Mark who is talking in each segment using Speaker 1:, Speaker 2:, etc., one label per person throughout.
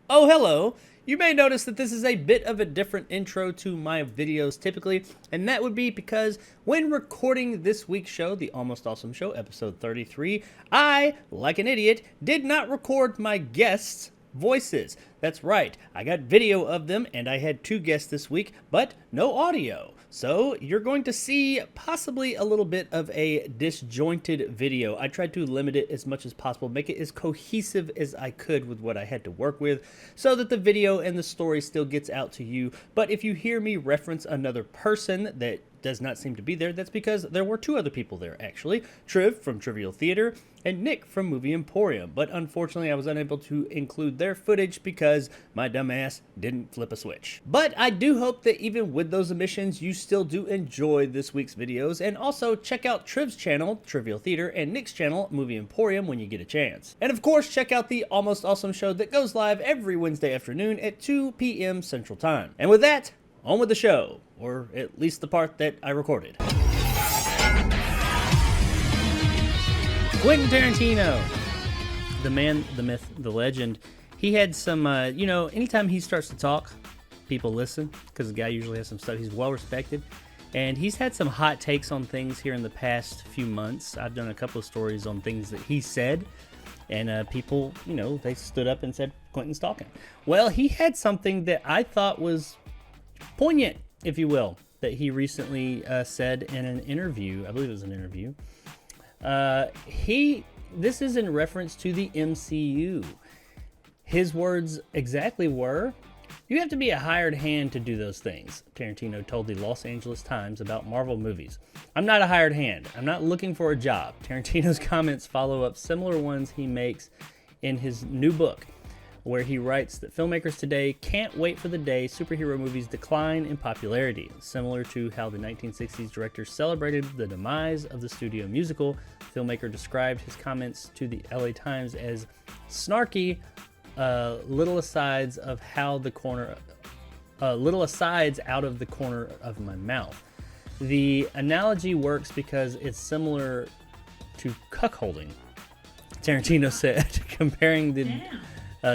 Speaker 1: Oh, hello! You may notice that this is a bit of a different intro to my videos typically, and that would be because when recording this week's show, the Almost Awesome Show, episode 33, I, like an idiot, did not record my guests' voices. That's right, I got video of them, and I had 2 guests this week, but no audio. So you're going to see possibly a little bit of a disjointed video. I tried to limit it as much as possible, make it as cohesive as I could with what I had to work with, so that the video and the story still gets out to you. But if you hear me reference another person that does not seem to be there, that's because there were 2 other people there actually. Triv from Trivial Theater and Nick from Movie Emporium. But unfortunately I was unable to include their footage because my dumbass didn't flip a switch. But I do hope that even with those omissions, you still do enjoy this week's videos, and also check out Triv's channel, Trivial Theater, and Nick's channel, Movie Emporium, when you get a chance. And of course, check out the Almost Awesome Show that goes live every Wednesday afternoon at 2 p.m. Central Time. And with that, on with the show, or at least the part that I recorded. Quentin Tarantino, the man, the myth, the legend. He had some, anytime he starts to talk, people listen, because the guy usually has some stuff. He's well respected, and he's had some hot takes on things here in the past few months. I've done a couple of stories on things that he said, and people, they stood up and said, Quentin's talking. Well, he had something that I thought was poignant, if you will, that he recently said in an interview. I believe it was an interview. This is in reference to the MCU. His words exactly were, "You have to be a hired hand to do those things," Tarantino told the Los Angeles Times about Marvel movies. "I'm not a hired hand. I'm not looking for a job." Tarantino's comments follow up similar ones he makes in his new book, where he writes that filmmakers today can't wait for the day superhero movies decline in popularity. Similar to how the 1960s directors celebrated the demise of the studio musical, the filmmaker described his comments to the LA Times as snarky, little asides out of the corner of my mouth. The analogy works because it's similar to cuckolding, Tarantino said, comparing the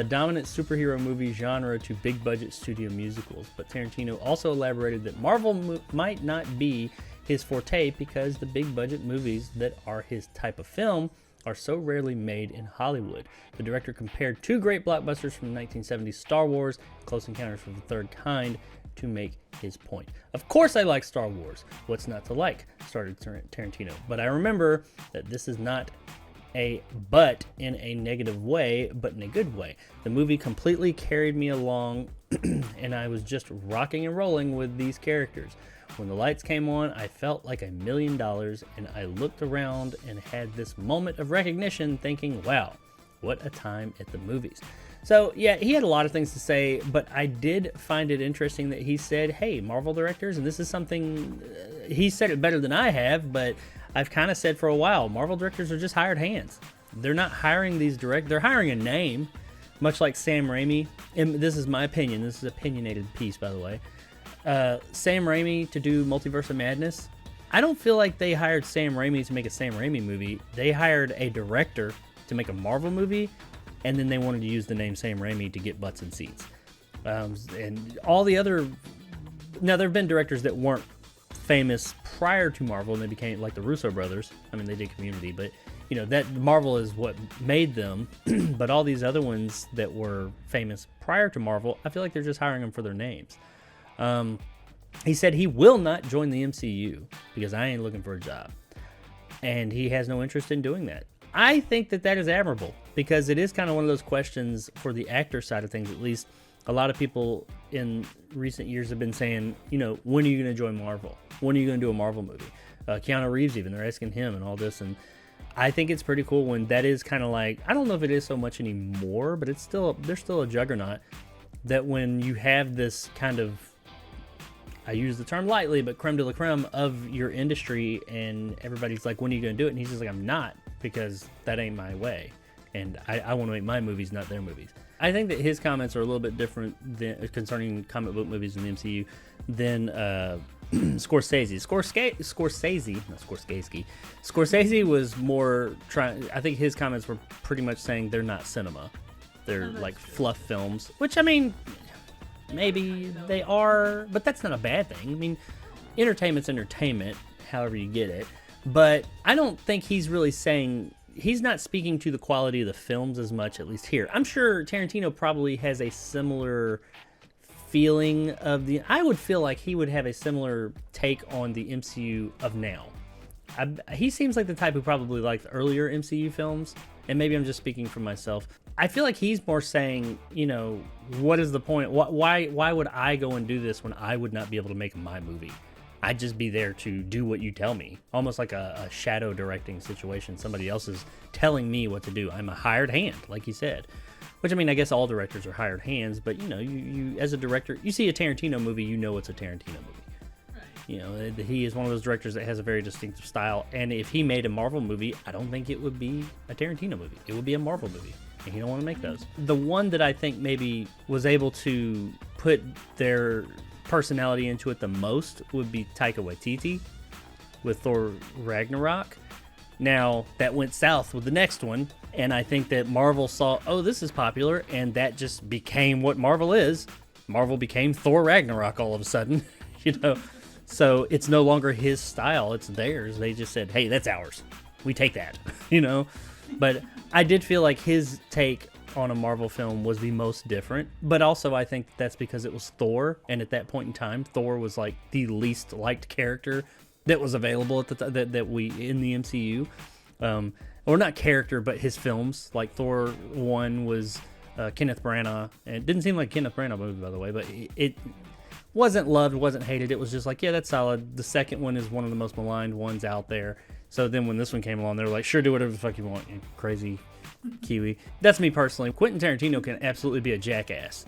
Speaker 1: dominant superhero movie genre to big budget studio musicals. But Tarantino also elaborated that Marvel might not be his forte because the big budget movies that are his type of film are so rarely made in Hollywood. The director compared 2 great blockbusters from the 1970s, Star Wars, Close Encounters of the Third Kind, to make his point. "Of course I like Star Wars. What's not to like?" started Tarantino. "But I remember that this is not a but in a negative way, but in a good way. The movie completely carried me along and I was just rocking and rolling with these characters. When the lights came on, I felt like $1 million, and I looked around and had this moment of recognition thinking, wow, what a time at the movies." So yeah, he had a lot of things to say, but I did find it interesting that he said, hey, Marvel directors, and this is something, he said it better than I have, but I've kind of said for a while, Marvel directors are just hired hands. They're not hiring these they're hiring a name, much like Sam Raimi, and this is my opinion, this is an opinionated piece, by the way. Sam Raimi to do Multiverse of Madness, I don't feel like they hired Sam Raimi to make a Sam Raimi movie. They hired a director to make a Marvel movie, and then they wanted to use the name Sam Raimi to get butts and seats. And all the other... Now, there have been directors that weren't famous prior to Marvel, and they became like the Russo brothers. I mean, they did Community, but that Marvel is what made them. But all these other ones that were famous prior to Marvel, I feel like they're just hiring them for their names. He said he will not join the MCU because I ain't looking for a job, and he has no interest in doing that. I think that is admirable, because it is kind of one of those questions for the actor side of things. At least a lot of people in recent years have been saying, when are you going to join Marvel? When are you going to do a Marvel movie? Keanu Reeves, even, they're asking him and all this. And I think it's pretty cool when that is kind of like, I don't know if it is so much anymore, but there's still a juggernaut that when you have this kind of, I use the term lightly, but creme de la creme of your industry, and everybody's like, when are you going to do it? And he's just like, I'm not, because that ain't my way. And I want to make my movies, not their movies. I think that his comments are a little bit different concerning comic book movies in the MCU than Scorsese. Scorsese was more trying. I think his comments were pretty much saying they're not cinema. They're like fluff films, which, I mean, maybe they are, but that's not a bad thing. I mean, entertainment's entertainment, however you get it. But I don't think he's really saying, he's not speaking to the quality of the films as much, at least here. I'm sure Tarantino probably has a similar feeling of I would feel like he would have a similar take on the MCU of now. He seems like the type who probably liked earlier MCU films, and maybe I'm just speaking for myself. I feel like he's more saying, you know, what is the point? Why would I go and do this when I would not be able to make my movie? I'd just be there to do what you tell me. Almost like a shadow directing situation. Somebody else is telling me what to do. I'm a hired hand, like you said. Which, I mean, I guess all directors are hired hands, but, you know, you as a director, you see a Tarantino movie, you know it's a Tarantino movie. You know, he is one of those directors that has a very distinctive style, and if he made a Marvel movie, I don't think it would be a Tarantino movie. It would be a Marvel movie, and he don't want to make those. The one that I think maybe was able to put their personality into it the most would be Taika Waititi with Thor Ragnarok. Now, that went south with the next one, and I think that Marvel saw, oh, this is popular, and that just became what Marvel is. Marvel became Thor Ragnarok all of a sudden, you know. So it's no longer his style, it's theirs. They just said, hey, that's ours. We take that, you know? But I did feel like his take on a Marvel film was the most different. But also I think that's because it was Thor, and at that point in time, Thor was like the least liked character that was available at the that we in the MCU. Or not character, but his films. Like Thor 1 was Kenneth Branagh, and it didn't seem like a Kenneth Branagh movie, by the way, but it wasn't loved, wasn't hated. It was just like, yeah, that's solid. The second one is one of the most maligned ones out there. So then when this one came along, they were like, sure, do whatever the fuck you want, you crazy Kiwi. That's me personally. Quentin Tarantino can absolutely be a jackass.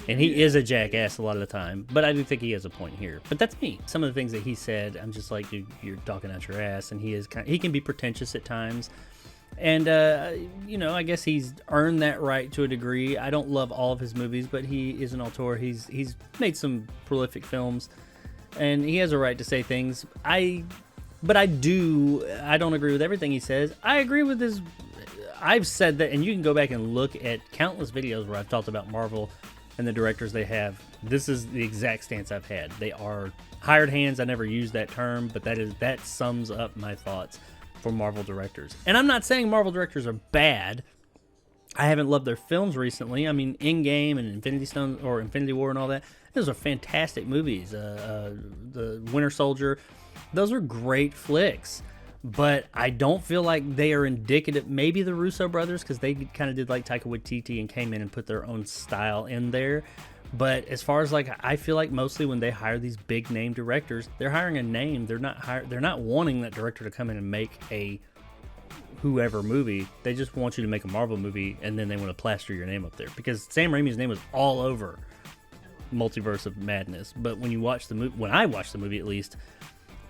Speaker 1: And he is a jackass a lot of the time. But I do think he has a point here. But that's me. Some of the things that he said, I'm just like, dude, you're talking out your ass. And he can be pretentious at times. And, you know, I guess he's earned that right to a degree. I don't love all of his movies, but he is an auteur. He's made some prolific films, and he has a right to say things. But I don't agree with everything he says. I agree with his... I've said that, and you can go back and look at countless videos where I've talked about Marvel and the directors they have. This is the exact stance I've had. They are hired hands. I never used that term, but that sums up my thoughts for Marvel directors. And I'm not saying Marvel directors are bad. I haven't loved their films recently. I mean, Endgame and Infinity Stone or Infinity War and all that, those are fantastic movies. The Winter Soldier, those are great flicks. But I don't feel like they are indicative. Maybe the Russo brothers, because they kind of did like Taika Waititi and came in and put their own style in there. But as far as like, I feel like mostly when they hire these big name directors, they're hiring a name. They're not wanting that director to come in and make a whoever movie. They just want you to make a Marvel movie, and then they want to plaster your name up there, because Sam Raimi's name was all over Multiverse of Madness. But when you watch the movie, when I watched the movie at least,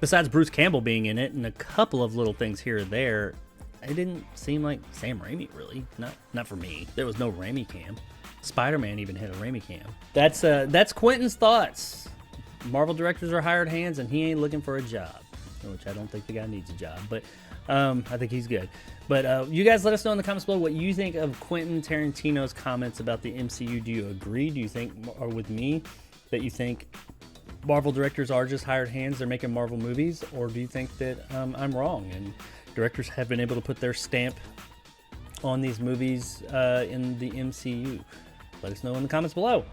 Speaker 1: besides Bruce Campbell being in it and a couple of little things here or there, it didn't seem like Sam Raimi, really. Not for me. There was no Raimi cam. Spider-Man even had a Raimi cam. That's Quentin's thoughts. Marvel directors are hired hands, and he ain't looking for a job, which I don't think the guy needs a job, but I think he's good. But you guys let us know in the comments below what you think of Quentin Tarantino's comments about the MCU. Do you agree? Do you think, or with me, that you think Marvel directors are just hired hands, they're making Marvel movies, or do you think that I'm wrong and directors have been able to put their stamp on these movies in the MCU? Let us know in the comments below.